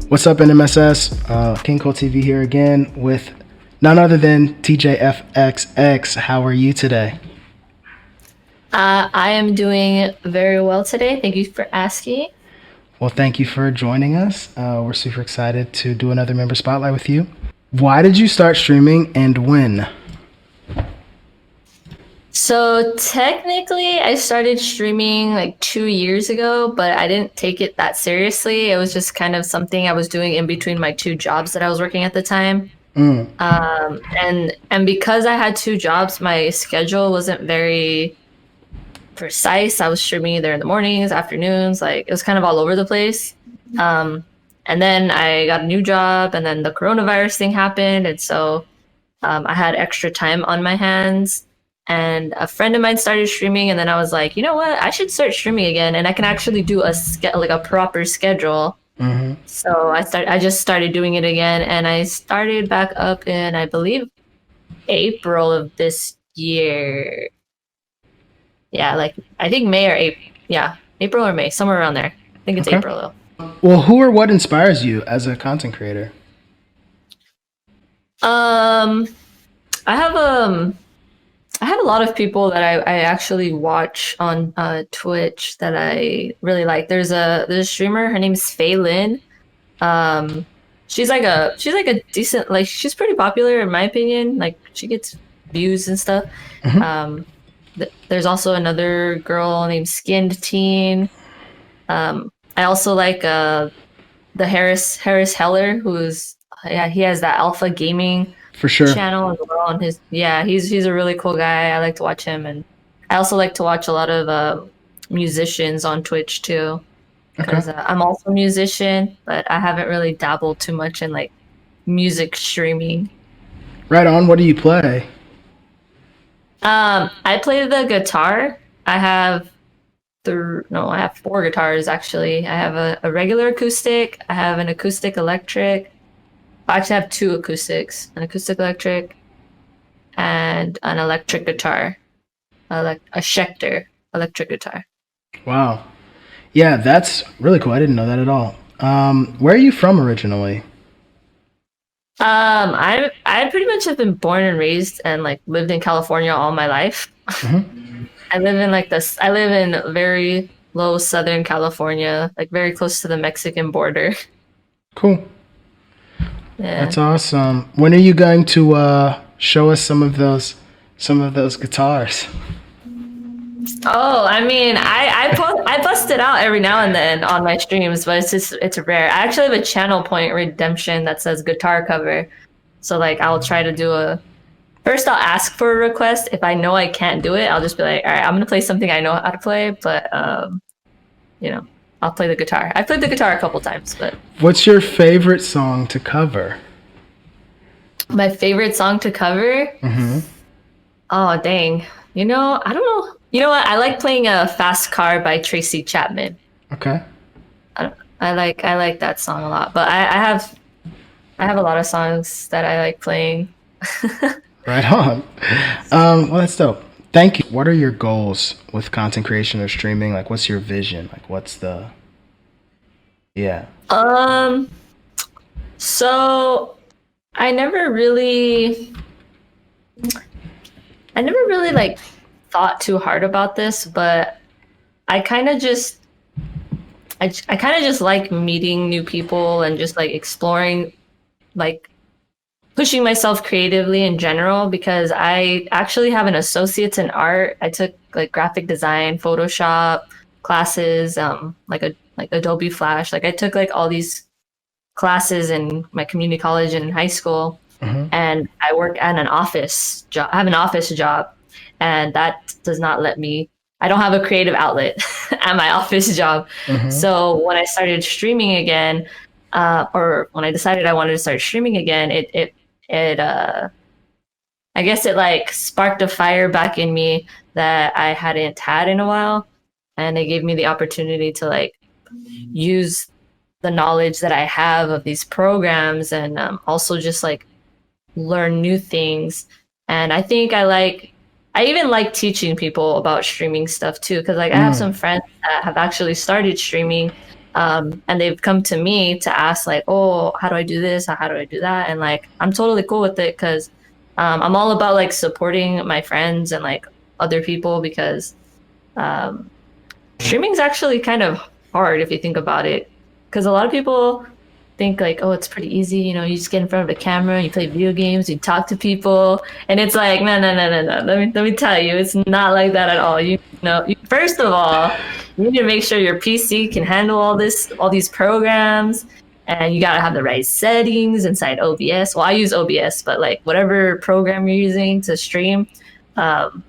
What's up, NMSS? KingColeTV here again with none other than TJFXX. How are you today? I am doing very well today. Thank you for asking. Well, thank you for joining us. We're super excited to do another member spotlight with you. Why did you start streaming and when? So technically, I started streaming like 2 years ago, but I didn't take it that seriously. It was just kind of something I was doing in between my two jobs that I was working at the time. And because I had two jobs, my schedule wasn't very precise. I was streaming either in the mornings, afternoons, like it was kind of all over the place. Um, and then I got a new job, and then the coronavirus thing happened, and so I had extra time on my hands. And a friend of mine started streaming, and then I was like, you know what? I should start streaming again, and I can actually do like a proper schedule. So I just started doing it again, and I started back up in, I believe, April of this year. Yeah, like I think May or April. Yeah, April or May, somewhere around there. I think it's Okay. April though. Well, who or what inspires you as a content creator? Um, I have I have a lot of people that I actually watch on Twitch that I really like. There's a streamer. Her name's Faye Lin. Um, she's like a decent, like she's pretty popular in my opinion. Like she gets views and stuff. Um, there's also another girl named Skinned Teen. I also like the Harris Heller, who's yeah, he has that Alpha Gaming For sure. channel as well. On his yeah, he's a really cool guy. I like to watch him, and I also like to watch a lot of musicians on Twitch too, Okay. because I'm also a musician, but I haven't really dabbled too much in like music streaming. Right on. What do you play? I play the guitar. I have no, I have four guitars actually. I have a regular acoustic. I have an acoustic electric. I actually have two acoustics: an acoustic electric and an electric guitar, a Schecter electric guitar. Wow. Yeah, that's really cool. I didn't know that at all. Where are you from originally? I pretty much have been born and raised and like lived in California all my life. I live in like this. I live in very low Southern California, like very close to the Mexican border. Cool. Yeah. That's awesome. When are you going to show us some of those guitars? Oh, I mean, I bust it out every now and then on my streams, but it's rare. I actually have a channel point redemption that says guitar cover. So like I'll try to do a first I'll ask for a request. If I know I can't do it, I'll just be like, all right, I'm gonna play something I know how to play, but you know, I'll play the guitar. I've played the guitar a couple times, but What's your favorite song to cover? my favorite song to cover? Oh dang. I don't know. You know what? I like playing a Fast Car by Tracy Chapman. Okay. I like that song a lot. But I have a lot of songs that I like playing. Right on. Well, that's dope. Thank you. What are your goals with content creation or streaming? Like, what's your vision? Like, what's the... Yeah. So I never really like thought too hard about this, but I kind of just I kind of just like meeting new people and just like exploring, like pushing myself creatively in general, because I actually have an associate's in art. I took like graphic design, Photoshop classes, like Adobe Flash. Like I took like all these classes in my community college and in high school, and I work at an office job. I have an office job, and that does not let me. I don't have a creative outlet at my office job. So when I started streaming again, or when I decided I wanted to start streaming again, I guess it like sparked a fire back in me that I hadn't had in a while, and it gave me the opportunity to like use the knowledge that I have of these programs, and also just like learn new things. And I think I even like teaching people about streaming stuff too, because like I have some friends that have actually started streaming, and they've come to me to ask like, oh, how do I do this? How do I do that? And like, I'm totally cool with it because I'm all about like supporting my friends and like other people because um, streaming is actually kind of hard if you think about it. Because a lot of people think like, oh, it's pretty easy. You know, you just get in front of a camera, you play video games, you talk to people, and it's like, no, no, no, no, no. Let me tell you, it's not like that at all. You know, first of all, you need to make sure your PC can handle all these programs, and you gotta have the right settings inside OBS. Well, I use OBS, but like whatever program you're using to stream, um,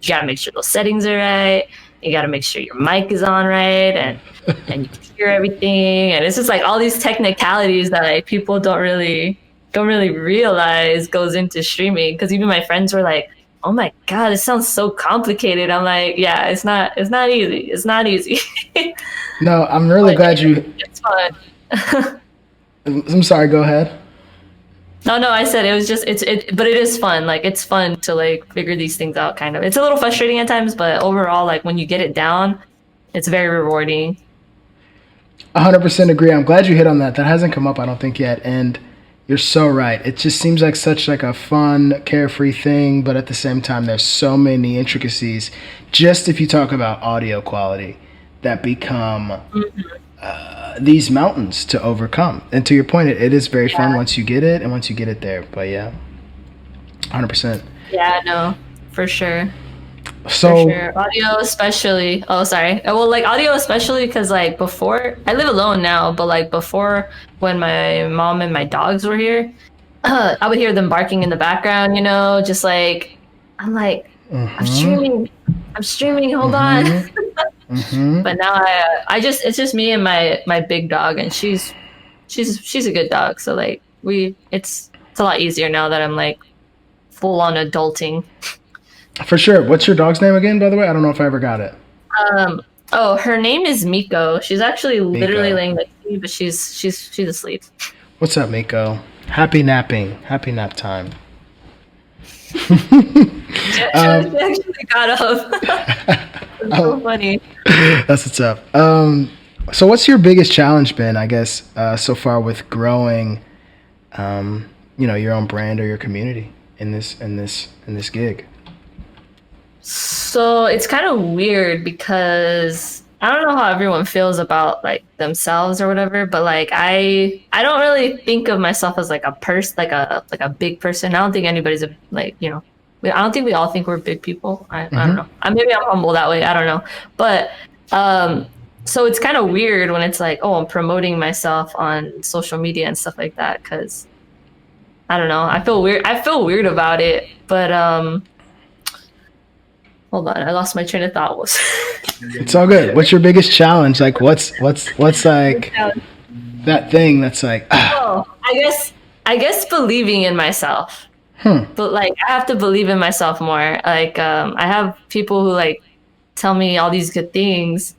you gotta make sure those settings are right. You gotta make sure your mic is on right, and you can hear everything. And it's just like all these technicalities that like people don't really realize goes into streaming. Because even my friends were like, "Oh my god, it sounds so complicated." I'm like, "Yeah, it's not easy. It's not easy." No, I'm really glad you. It's fun. I'm sorry. Go ahead. No, I said it was just but it is fun. Like it's fun to like figure these things out kind of. It's a little frustrating at times, but overall like when you get it down, it's very rewarding. 100% agree. I'm glad you hit on that. That hasn't come up, I don't think, yet. And you're so right. It just seems like such like a fun, carefree thing, but at the same time, there's so many intricacies. Just if you talk about audio quality, that become these mountains to overcome. And to your point, it is very fun once you get it and once you get it there. But yeah, 100%. Yeah, no, for sure. For So, sure. Audio especially. Oh, sorry. Well, like audio especially because like before I live alone now, but like before when my mom and my dogs were here, I would hear them barking in the background, you know, just like I'm like, I'm streaming. I'm streaming, hold on. But now I just it's just me and my big dog and she's a good dog. So like it's a lot easier now that I'm like full on adulting. for sure. What's your dog's name again, by the way? I don't know if I ever got it. Oh, her name is Miko. She's actually literally Miko. laying next to me, but she's asleep. What's up, Miko? Happy napping. Happy nap time. She actually got up. It's so funny. That's what's up. So what's your biggest challenge been, I guess, so far with growing, your own brand or your community in this gig? So it's kind of weird because I don't know how everyone feels about like themselves or whatever, but like I don't really think of myself as like a person, like a big person. I don't think anybody's like, I don't think we all think we're big people. I don't know. Maybe I'm humble that way. I don't know. But so it's kind of weird when it's like, oh, I'm promoting myself on social media and stuff like that because I don't know. I feel weird. I feel weird about it, but hold on, I lost my train of thought. Was It's all good. What's your biggest challenge? Like, what's like that thing that's like, oh, I guess believing in myself. But like I have to believe in myself more. Like I have people who like tell me all these good things,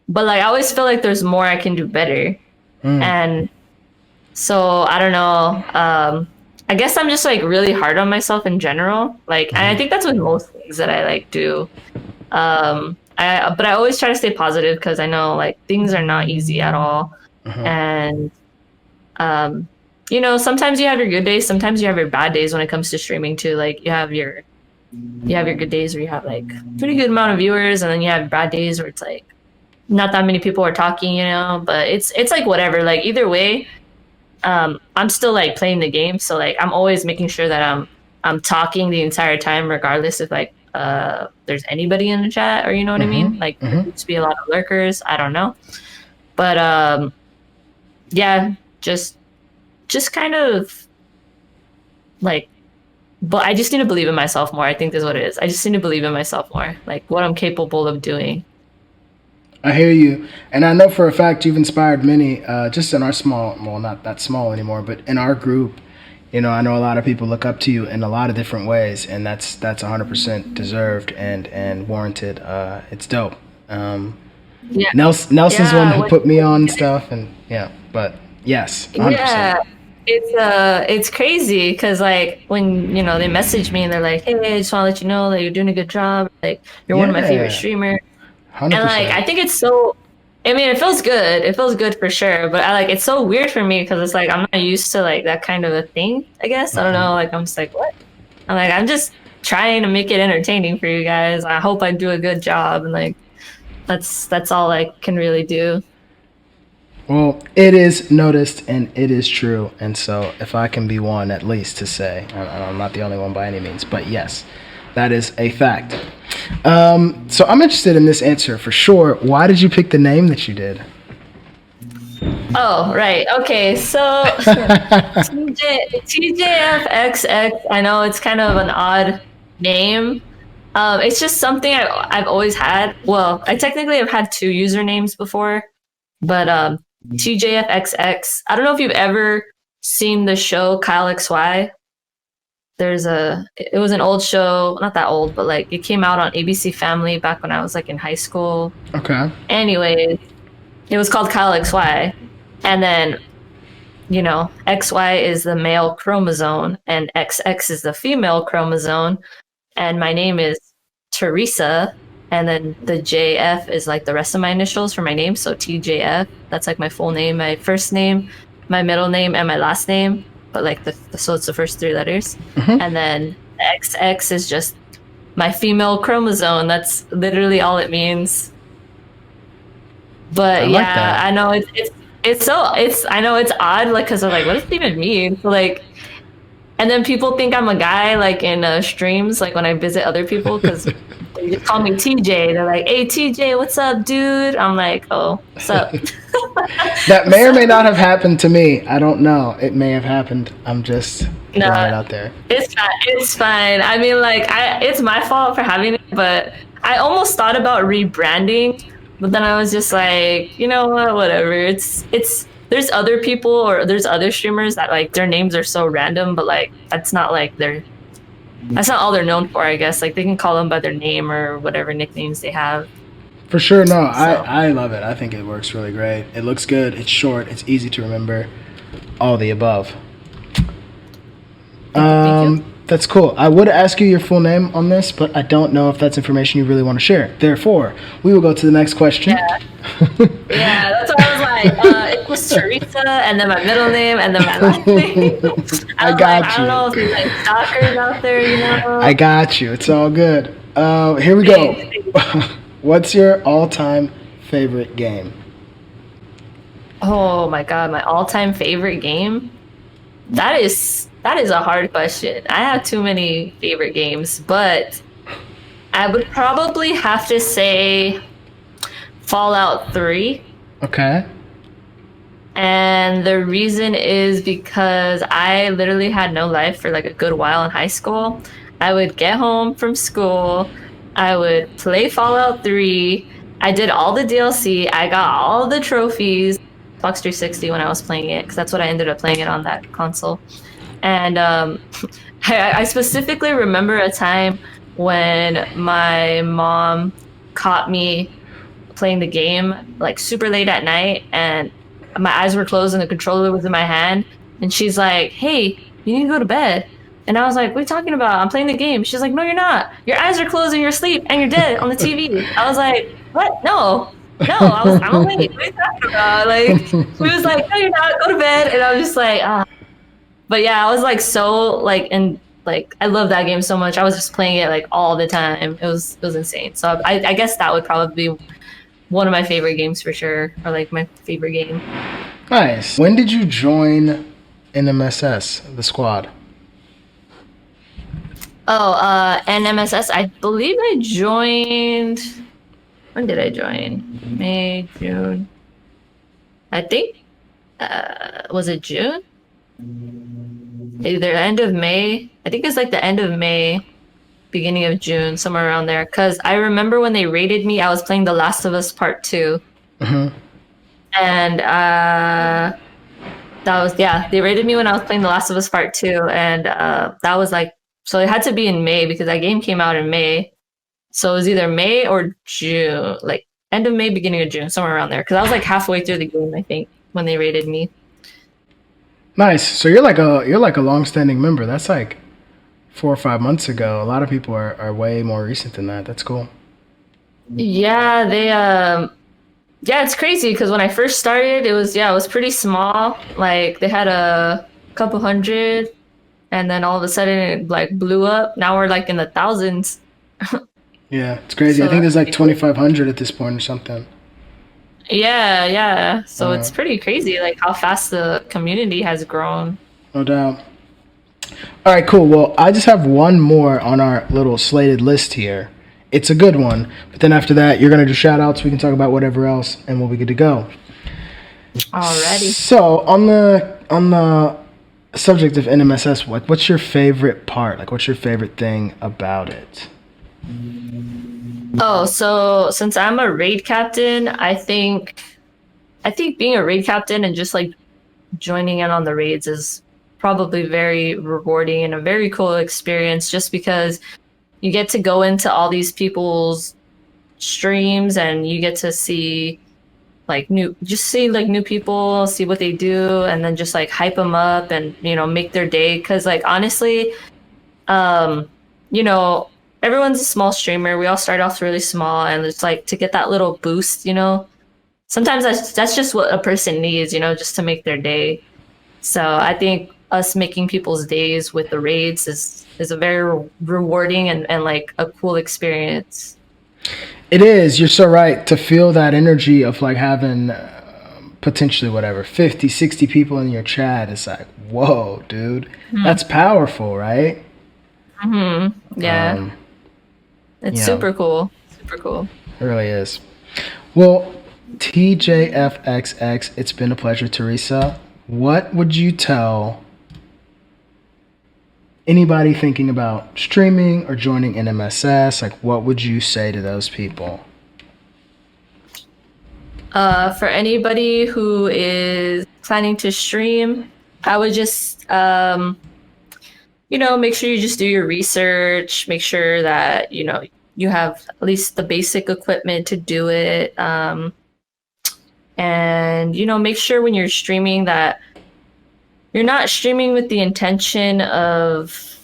but like I always feel like there's more I can do better. And so I don't know. I guess I'm just like really hard on myself in general. Like, and I think that's with most things that I like do. But I always try to stay positive because I know like things are not easy at all. And sometimes you have your good days, sometimes you have your bad days when it comes to streaming too. Like you have your good days where you have like pretty good amount of viewers, and then you have bad days where it's like not that many people are talking, but it's like whatever. Like either way, I'm still like playing the game, so like I'm always making sure that I'm talking the entire time, regardless if like there's anybody in the chat or you know what I mean. Like there used to be a lot of lurkers. I don't know, but yeah, just kind of like, but I just need to believe in myself more. I think that's what it is. I just need to believe in myself more, like what I'm capable of doing. I hear you. And I know for a fact you've inspired many, just in our small, well, not that small anymore, but in our group, I know a lot of people look up to you in a lot of different ways, and that's 100% deserved and warranted. It's dope. Yeah. Nelson's one who put me on stuff, and yeah, but yes, 100%. Yeah. It's crazy because like when they message me and they're like, hey, I just want to let you know that you're doing a good job, like you're one of my favorite streamers. 100%. And like I think it's so I mean, it feels good. It feels good for sure. But I like it's so weird for me because it's like I'm not used to like that kind of a thing. I guess I don't know. Like I'm just like what? I'm like I'm just trying to make it entertaining for you guys. I hope I do a good job, and like that's all I can really do. Well, it is noticed and it is true. And so, if I can be one at least to say, I'm not the only one by any means, but yes, that is a fact. So, I'm interested in this answer for sure. Why did you pick the name that you did? Oh, right. Okay. So TJFXX, I know it's kind of an odd name. It's just something I've always had. Well, I technically have had two usernames before, but TJFXX. I don't know if you've ever seen the show Kyle XY. It was an old show, not that old, but like it came out on ABC Family back when I was like in high school. Okay. Anyways, it was called Kyle XY. And then, XY is the male chromosome and XX is the female chromosome. And my name is Teresa. And then the JF is like the rest of my initials for my name. So TJF. That's like my full name, my first name, my middle name, and my last name. But like so it's the first three letters. Mm-hmm. And then the XX is just my female chromosome. That's literally all it means. But like that. I know I know it's odd, like, because I'm like, what does it even mean? Like, and then people think I'm a guy, like in streams, like when I visit other people, because they just call me TJ. They're like, "Hey TJ, what's up, dude?" I'm like, "Oh, what's up?" That may or may not have happened to me. I don't know. It may have happened. I'm just throwing it out there. It's fine. It's fine. I mean, like, it's my fault for having it, but I almost thought about rebranding. But then I was just like, you know what, whatever. There's other people or there's other streamers that like their names are so random, but like that's not all they're known for, I guess. Like they can call them by their name or whatever nicknames they have. For sure, no, I love it. I think it works really great. It looks good. It's short. It's easy to remember. All the above. Thank you. That's cool. I would ask you your full name on this, but I don't know if that's information you really want to share. Therefore, we will go to the next question. Yeah, yeah, that's what I was like. It was Teresa, and then my middle name, and then my last name. I got you. I don't know if there's like stalkers out there, I got you. It's all good. Here we go. What's your all-time favorite game? Oh my god, my all-time favorite game? That is a hard question. I have too many favorite games, but I would probably have to say Fallout 3. Okay. And the reason is because I literally had no life for like a good while in high school. I would get home from school, I would play Fallout 3. I did all the DLC. I got all the trophies. Xbox 360 when I was playing it, because that's what I ended up playing it on, that console. And I specifically remember a time when my mom caught me playing the game like super late at night, and my eyes were closed and the controller was in my hand, and she's like, "Hey, you need to go to bed." And I was like, "What are you talking about? I'm playing the game." She's like, "No, you're not. Your eyes are closed and you're asleep and you're dead on the TV." I was like, "What? No. I'm awake. What are you talking about?" Like, she was like, "No, you're not. Go to bed." And I was just like, ah. But yeah, I was like so like, and like I love that game so much. I was just playing it like all the time. It was insane. So I guess that would probably be one of my favorite games for sure, or like my favorite game. Nice. When did you join NMSS, the squad? Oh, NMSS. I believe I joined. When did I join? May, June. I think. Was it June? Either end of May. I think it's like the end of May, beginning of June, somewhere around there. Because I remember when they raided me, I was playing The Last of Us Part 2. Mm-hmm. And they raided me when I was playing The Last of Us Part 2. And that was like, so it had to be in May because that game came out in May. So it was either May or June, like end of May, beginning of June, somewhere around there. Because I was like halfway through the game, I think, when they raided me. Nice. So you're like a long-standing member. That's like 4 or 5 months ago. A lot of people are way more recent than that. That's cool. Yeah, Yeah, it's crazy because when I first started, it was pretty small. Like they had a couple hundred, and then all of a sudden it like blew up. Now we're like in the thousands. Yeah, it's crazy. I So think that's there's like pretty cool. 2,500 at this point or something. Yeah, yeah. So Uh, it's pretty crazy, like how fast the community has grown. no doubt. All right, cool. Well, I just have one more on our little slated list here. It's a good one, but then after that, you're gonna do shout outs. We can talk about whatever else, and we'll be good to go. Already. So on the subject of NMSS, like, what's your favorite part? Like, what's your favorite thing about it? Oh, so since I'm a raid captain, I think being a raid captain and just like joining in on the raids is probably very rewarding and a very cool experience just because you get to go into all these people's streams and you get to see like new people, see what they do, and then just like hype them up and make their day. Because like honestly, um, you know, everyone's a small streamer. We all start off really small, and it's like to get that little boost. Sometimes that's just what a person needs. Just to make their day. So I think us making people's days with the raids is a very rewarding and like a cool experience. It is. You're so right. To feel that energy of like having potentially whatever 50, 60 people in your chat is like, whoa, dude, that's powerful, right? Yeah, Um, it's you know, super cool. Super cool. it really is. Well, TJFXX, it's been a pleasure, Teresa. What would you tell anybody thinking about streaming or joining NMSS? Like, what would you say to those people? For anybody who is planning to stream, I would just make sure you just do your research, make sure that, you have at least the basic equipment to do it. And, make sure when you're streaming that you're not streaming with the intention of,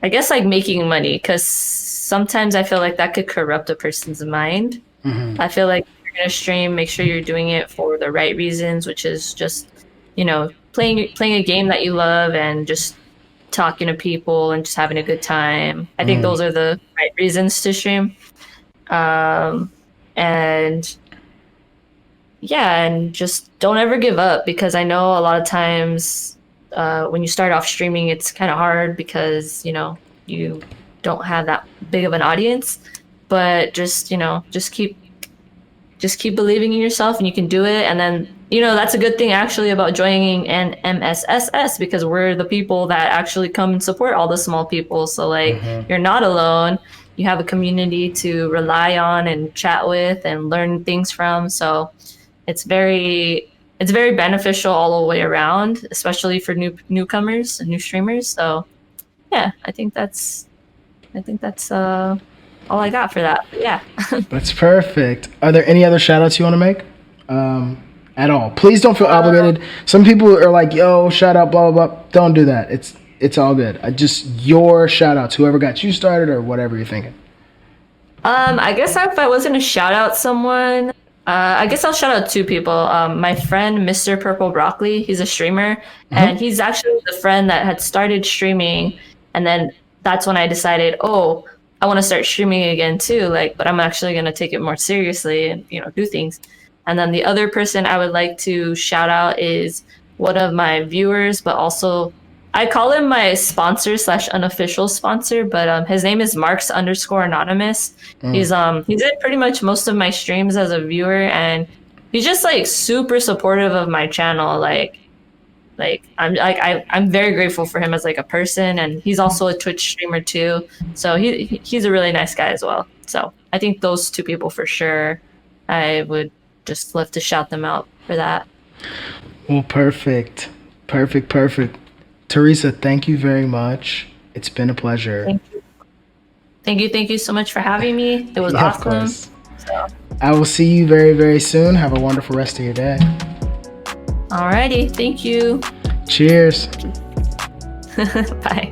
I guess, like making money, because sometimes I feel like that could corrupt a person's mind. Mm-hmm. I feel like if you're going to stream, make sure you're doing it for the right reasons, which is just, playing a game that you love and just talking to people and just having a good time. I think Mm-hmm. those are the right reasons to stream. And yeah, and just don't ever give up, because I know a lot of times when you start off streaming, it's kind of hard because, you don't have that big of an audience. But just keep believing in yourself and you can do it. And then, that's a good thing actually about joining NMSS, because we're the people that actually come and support all the small people. So like Mm-hmm. you're not alone. You have a community to rely on and chat with and learn things from. So it's very beneficial all the way around, especially for newcomers and new streamers. So yeah, I think that's all I got for that. But yeah. That's perfect. Are there any other shout outs you want to make? At all. Please don't feel obligated. Some people are like, yo, shout out, blah, blah, blah. Don't do that. It's all good. Just your shout outs, whoever got you started or whatever you're thinking. I guess if I was gonna shout out someone, I guess I'll shout out two people. My friend, Mr. Purple Broccoli, he's a streamer, and Mm-hmm. he's actually the friend that had started streaming, and then that's when I decided, oh, I want to start streaming again too. Like, but I'm actually gonna take it more seriously and do things. And then the other person I would like to shout out is one of my viewers, but also I call him my sponsor slash unofficial sponsor, but his name is Marks_Anonymous. He's in pretty much most of my streams as a viewer, and he's just like super supportive of my channel. I'm very grateful for him as like a person, and he's also a Twitch streamer too. So he's a really nice guy as well. So I think those two people for sure, I would just love to shout them out for that. Well, perfect. Perfect, perfect. Teresa, thank you very much. It's been a pleasure. Thank you so much for having me. It was Yeah, of awesome. course. So, I will see you very, very soon. Have a wonderful rest of your day. alrighty, thank you. Cheers. Bye.